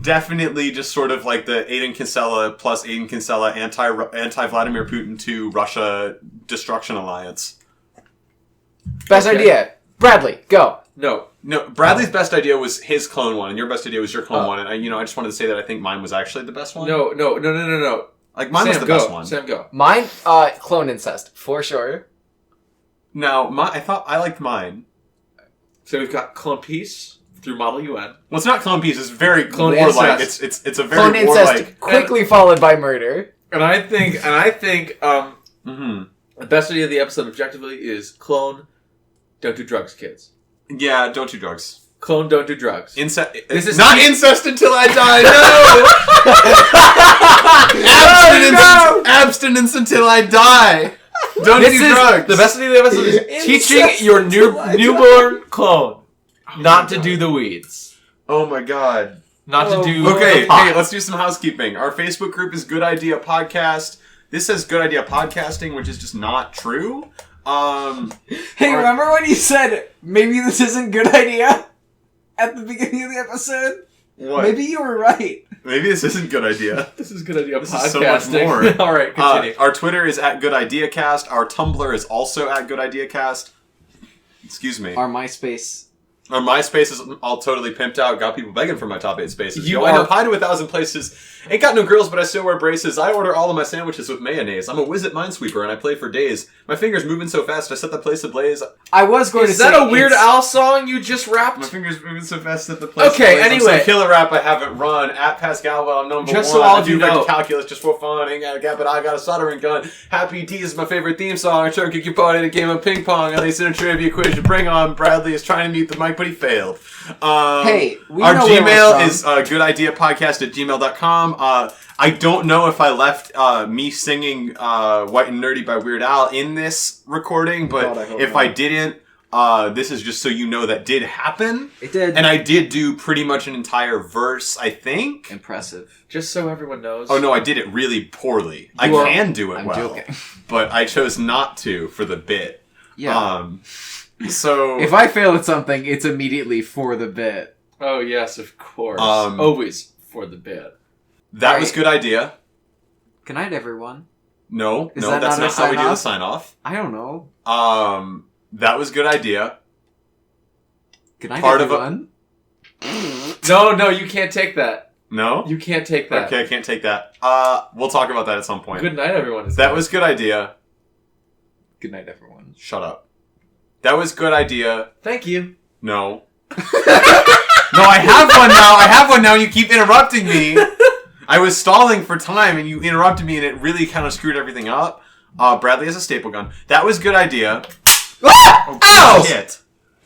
Definitely just sort of like the Aiden Kinsella plus Aiden Kinsella anti Vladimir Putin 2 Russia destruction alliance. Best Okay. idea. Bradley, go. No. No, Bradley's best idea was his clone one, and your best idea was your clone one. And I just wanted to say that I think mine was actually the best one. No. Like mine was Sam, the go. best one. Sam, go. Mine, clone incest for sure. Now, I thought I liked mine. So we've got Clone Peace through Model UN. Well, it's not clone piece. It's very Clone warlike. incest. It's a Clone very incest warlike. quickly followed by murder. And I think Mm-hmm. the best idea of the episode objectively is clone, don't do drugs, kids. Yeah, don't do drugs. Clone, don't do drugs. Incest. This is not Pete- incest until I die. No. Abstinence until I die. Don't This do is drugs. the best idea of the episode is teaching your newborn clone not to do the weeds, Oh my god. not to do Okay, the pot. hey, let's do some housekeeping. Our Facebook group is Good Idea Podcast. This says Good Idea Podcasting, which is just not true. Hey, remember when you said maybe this isn't a good idea at the beginning of the episode? What? Maybe you were right. Maybe this isn't Good Idea. This is good idea This podcasting. is so much more. All right, continue. Our Twitter is at Good Idea Cast. Our Tumblr is also at Good Idea Cast. Excuse me. Our MySpace Our MySpace is all totally pimped out. Got people begging for my top 8 spaces. You Yo, are- I applied to 1,000 places. Ain't got no girls, but I still wear braces. I order all of my sandwiches with mayonnaise. I'm a whiz at Minesweeper, and I play for days. My fingers moving so fast, I set the place ablaze. I was going Is to that say a Weird it's- Al song you just rapped? My fingers moving so fast, set the place Okay, ablaze. I'm anyway. some killer rap I haven't run. At Pascal, well, I'm number Just one. so all I of do you know. calculus just for fun. Ain't got a gap, but I got a soldering gun. Happy T is my favorite theme song. I sure kick your butt in a game of ping pong. At least in a trivia quiz you bring on. Bradley is trying to mute the mic, but he failed. Hey, we our know where we're Gmail from. is goodideapodcast@gmail.com. I don't know if I left me singing White and Nerdy by Weird Al in this recording, but God, I hope if not. I didn't, this is just so you know that did happen. It did. And I did do pretty much an entire verse, I think. Impressive. Just so everyone knows. Oh no, I did it really poorly. I You are- can do it I'm well, joking. but I chose not to for the bit. Yeah. So If I fail at something, it's immediately for the bit. Oh, yes, of course. Um, Always for the bit. that was Alright. good idea. Good night, everyone. No, Is no, that that's not not our how we do the sign-off? sign off. I don't know. That was good idea. Good night, Part of a- everyone. No, you can't take that. No? You can't take that. Okay, I can't take that. We'll talk about that at some point. Good night, everyone. That was good idea. Good night, everyone. Shut up. That was good idea. Thank you. No. No, I have one now. I have one now. You keep interrupting me. I was stalling for time, and you interrupted me, and it really kind of screwed everything up. Bradley has a staple gun. That was good idea. Oh, Ow! shit.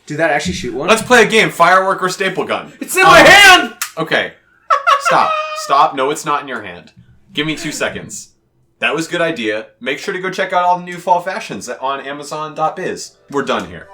Did that actually shoot one? Let's play a game. Firework or staple gun. It's in my hand! Okay. Stop. Stop. No, it's not in your hand. Give me 2 seconds. That was good idea. Make sure to go check out all the new fall fashions on Amazon.biz. We're done here.